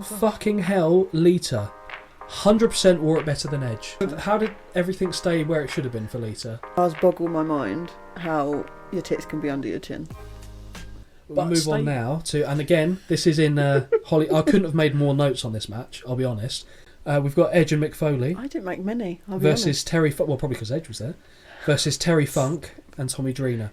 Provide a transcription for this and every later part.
Fucking hell, Lita. 100% wore it better than Edge. How did everything stay where it should have been for Lita? I was boggled my mind how your tits can be under your chin. We'll move on now to, and again, this is in Holly. I couldn't have made more notes on this match, I'll be honest. We've got Edge and Mick Foley. I didn't make many, I'll be versus honest. Terry Funk, well, probably because Edge was there, versus Terry Funk and Tommy Dreamer.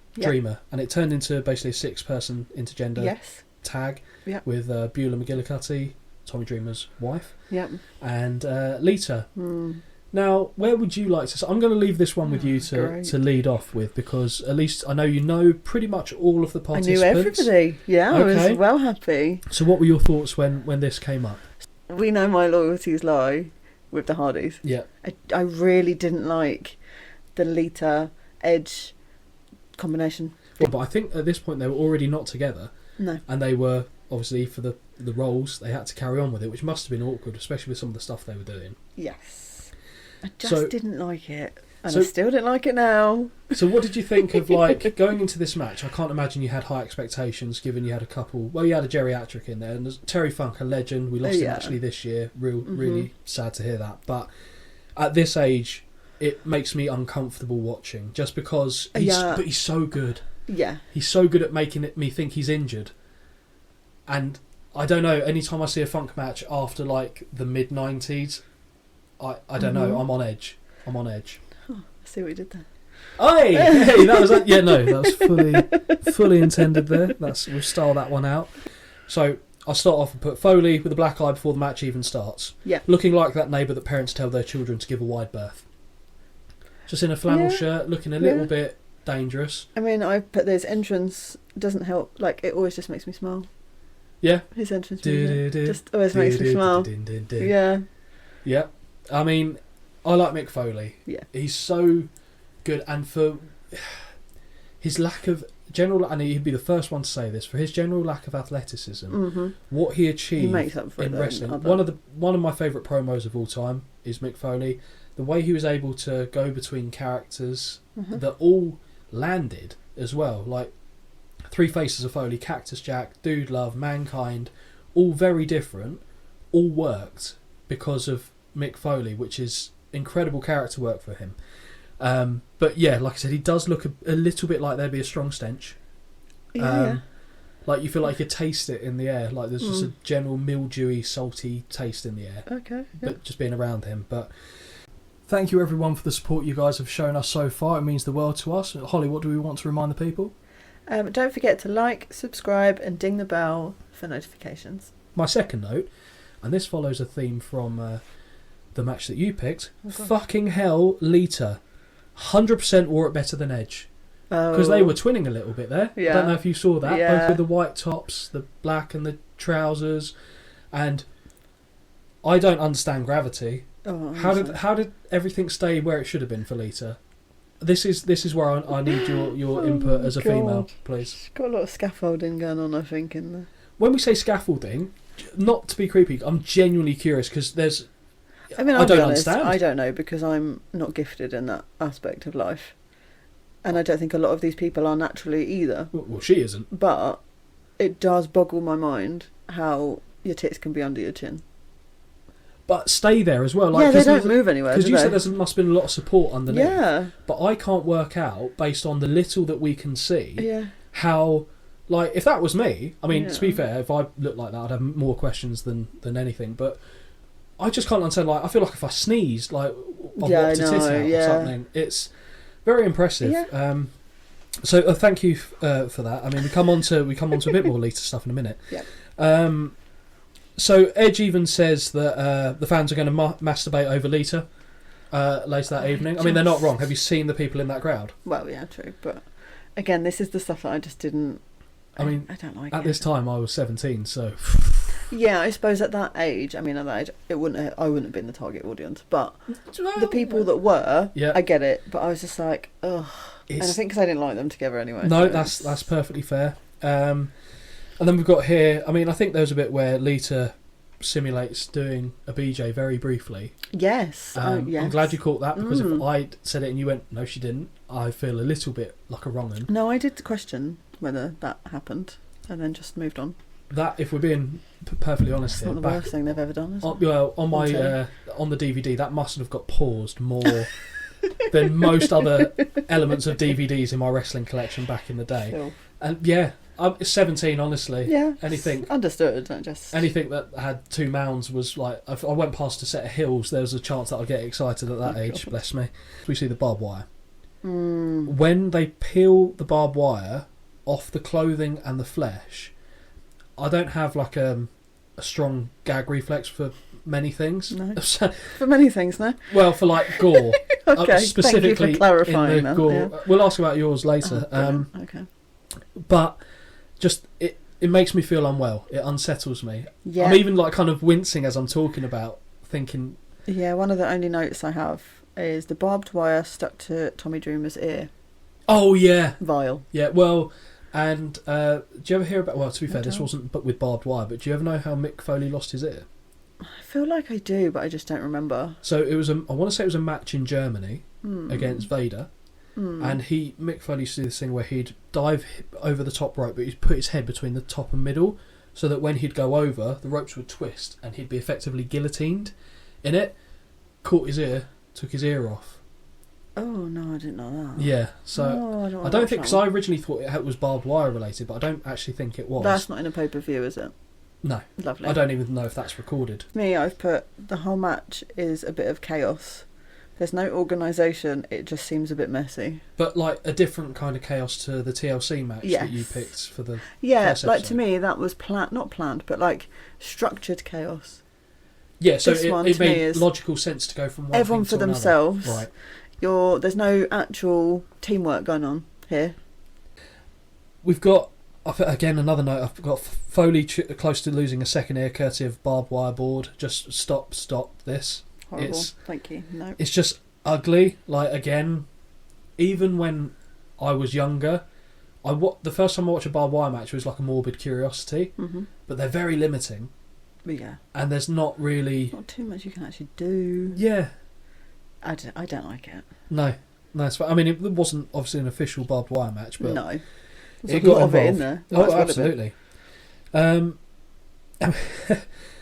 And it turned into basically a 6-person intergender tag with Beulah McGillicuddy, Tommy Dreamer's wife, and Lita. Now, where would you like to... So I'm going to leave this one with you to lead off with, because at least I know you know pretty much all of the participants. I knew everybody, I was well happy. So what were your thoughts when this came up? We know my loyalties lie with the Hardys. Yeah. I really didn't like the Lita-Edge combination. Yeah, but I think at this point they were already not together. No. And they were, obviously, for the roles, they had to carry on with it, which must have been awkward, especially with some of the stuff they were doing. Yes. I just didn't like it. And I still didn't like it now. So what did you think of, like, going into this match? I can't imagine you had high expectations, given you had a couple... Well, you had a geriatric in there, and there's Terry Funk, a legend. We lost him actually this year. Really sad to hear that. But at this age, it makes me uncomfortable watching, just because he's so good. Yeah. He's so good at making me think he's injured. And I don't know, anytime I see a Funk match after, like, the mid-90s, I don't know, I'm on edge. Oh, I see what you did there. Hey, that was that was fully intended there. We'll style that one out. So I'll start off and put Foley with a black eye before the match even starts. Yeah. Looking like that neighbour that parents tell their children to give a wide berth. Just in a flannel shirt, looking a little bit dangerous. I mean, I put his entrance doesn't help. Like, it always just makes me smile. Yeah. His entrance music just always makes me smile. Yeah. Yeah. I mean, I like Mick Foley. Yeah. He's so good, and for his lack of general, and he'd be the first one to say this, for his general lack of athleticism, what he achieved in wrestling. One of my favourite promos of all time is Mick Foley. The way he was able to go between characters that all landed as well, like Three Faces of Foley, Cactus Jack, Dude Love, Mankind, all very different, all worked because of Mick Foley, which is incredible character work for him. But yeah, like I said, he does look a little bit like there'd be a strong stench. Like you feel like you could taste it in the air, like there's just a general mildewy, salty taste in the air. Okay. But just being around him. But thank you everyone for the support you guys have shown us so far. It means the world to us. Holly, what do we want to remind the people? Don't forget to like, subscribe and ding the bell for notifications. My second note, and this follows a theme from the match that you picked. Fucking hell, Lita. 100% wore it better than Edge. Because they were twinning a little bit there. Yeah. I don't know if you saw that. Yeah. Both with the white tops, the black and the trousers. And I don't understand gravity. How did everything stay where it should have been for Lita? This is where I need your input as a female, please. Got a lot of scaffolding going on, I think, in there. When we say scaffolding, not to be creepy, I'm genuinely curious because there's... I mean, I don't understand. I don't know, because I'm not gifted in that aspect of life. And I don't think a lot of these people are naturally either. Well, she isn't. But it does boggle my mind how your tits can be under your chin. But stay there as well. Like, they don't move anywhere. Because you said there must have been a lot of support underneath. Yeah. But I can't work out, based on the little that we can see, how... Like, if that was me, I mean, to be fair, if I looked like that, I'd have more questions than anything. But I just can't understand. Like, I feel like if I sneezed, like, I've walked a tit out or something. It's very impressive. Yeah. So thank you for that. I mean, we come on to a bit more Lita stuff in a minute. Yeah. So Edge even says that the fans are going to masturbate over Lita later that evening. I mean, they're not wrong. Have you seen the people in that crowd? Well, yeah, true. But again, this is the stuff that I just didn't. I mean, I don't like it. At this time, I was 17, so... Yeah, I suppose at that age, I wouldn't have been the target audience, but the people that were, I get it, but I was just like, ugh. And I think because I didn't like them together anyway. No, that's perfectly fair. And then we've got here, I mean, I think there's a bit where Lita simulates doing a BJ very briefly. Yes. Yes. I'm glad you caught that, because if I'd said it and you went, no, she didn't, I feel a little bit like a wrong-un. No, I did question whether that happened, and then just moved on. that, if we're being perfectly honest it's here, not the worst thing they've ever done, is it? Well, on my on the DVD, that mustn't have got paused more than most other elements of DVDs in my wrestling collection back in the day. Sure. And yeah, I'm 17, honestly. Yeah, anything understood. Just anything that had two mounds was like, if I went past a set of hills, there was a chance that I'd get excited at that age. God. Bless me. We see the barbed wire. When they peel the barbed wire off the clothing and the flesh, I don't have like a strong gag reflex for many things. No. For many things, no. Well, for like gore. Okay, specifically thank you for clarifying in the gore. Yeah. We'll ask about yours later. Okay. But just it makes me feel unwell. It unsettles me. Yeah. I'm even like kind of wincing as I'm talking about, thinking. Yeah, one of the only notes I have is the barbed wire stuck to Tommy Dreamer's ear. Oh yeah. Vile. Yeah. Well, and do you ever hear about? Well, to be fair, this wasn't but with barbed wire. But do you ever know how Mick Foley lost his ear? I feel like I do, but I just don't remember. So it was I want to say it was a match in Germany against Vader. And Mick Foley used to do this thing where he'd dive over the top rope, but he'd put his head between the top and middle, so that when he'd go over, the ropes would twist, and he'd be effectively guillotined in it. Caught his ear, took his ear off. Oh no, I didn't know that. Yeah, so I don't think, because I originally thought it was barbed wire related, but I don't actually think it was. That's not in a pay-per-view, is it? No. Lovely. I don't even know if that's recorded. Me, I've put the whole match is a bit of chaos. There's no organisation, it just seems a bit messy. But like a different kind of chaos to the TLC match that you picked for the first like episode. to me that was not planned, but like structured chaos. Yeah, so it made logical sense to go from one everyone thing for to themselves. Another. Right. There's no actual teamwork going on here. We've got, again, another note. I've got Foley close to losing a second ear courtesy of barbed wire board. Just stop this. Horrible. Thank you. No. It's just ugly. Like, again, even when I was younger, the first time I watched a barbed wire match was like a morbid curiosity, but they're very limiting. Yeah. And there's not too much you can actually do. Yeah. I don't like it. No, it's fine. I mean, it wasn't obviously an official barbed wire match, but no, there's a lot of it in there. Absolutely.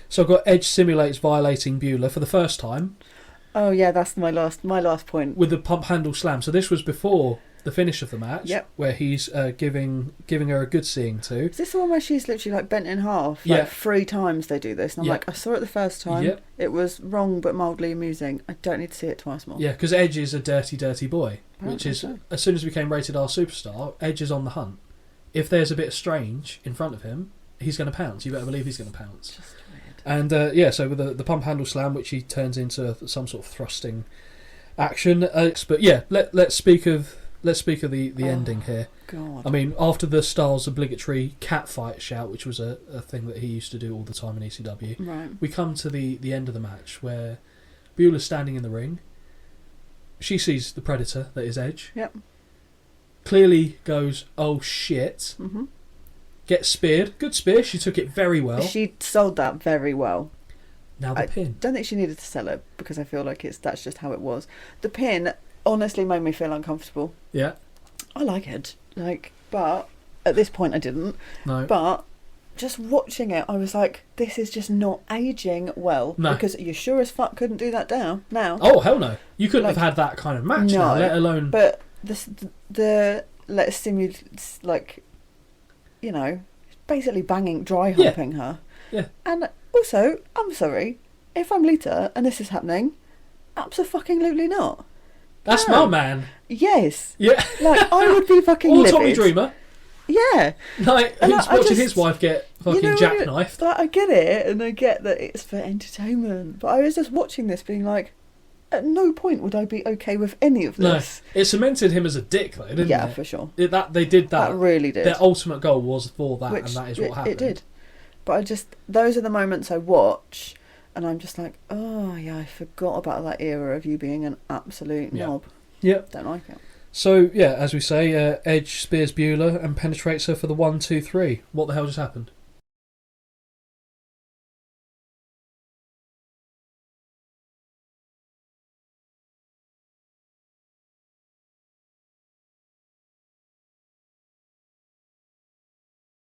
So I've got Edge simulates violating Beulah for the first time. Oh yeah, that's my last point. With the pump handle slam. So this was before the finish of the match. Yep. Where he's giving her a good seeing to. Is this the one where she's literally like bent in half? Like 3 times they do this, and I'm like, I saw it the first time. Yep. It was wrong but mildly amusing. I don't need to see it twice more. Yeah, because Edge is a dirty, dirty boy. Which is, as soon as he became rated R superstar, Edge is on the hunt. If there's a bit of strange in front of him, he's going to pounce. You better believe he's going to pounce. Just weird. And so with the pump handle slam, which he turns into some sort of thrusting action. But yeah, let's speak of the ending here. God. I mean, after the Styles obligatory cat fight shout, which was a thing that he used to do all the time in ECW, right. We come to the end of the match where Beulah's standing in the ring. She sees the Predator that is Edge. Yep. Clearly goes, oh shit. Mm-hmm. Gets speared. Good spear. She took it very well. She sold that very well. Now the pin. Don't think she needed to sell it because I feel like that's just how it was. The pin honestly made me feel uncomfortable. Yeah. I like it. But at this point I didn't. No. But just watching it, I was like, this is just not aging well. No. Because you sure as fuck couldn't do that now. Oh, hell no. You couldn't have had that kind of match now, let alone... But let's simulate, basically dry humping her. Yeah. And also, I'm sorry, if I'm Lita and this is happening, abso-fucking-lutely not. That's my man. Yes. Yeah. I would be fucking livid. Or Tommy Dreamer. Yeah. Who's watching his wife get fucking jackknifed. I get it, and I get that it's for entertainment, but I was just watching this being like, at no point would I be okay with any of this. No. It cemented him as a dick, though, didn't it? Yeah, for sure. They did that. That really did. Their ultimate goal was for that, and that is what happened. It did. But those are the moments I watch, and I'm just like, oh yeah, I forgot about that era of you being an absolute knob. Yep. Don't like it. So, yeah, as we say, Edge spears Beulah and penetrates her for the 1, 2, 3. What the hell just happened?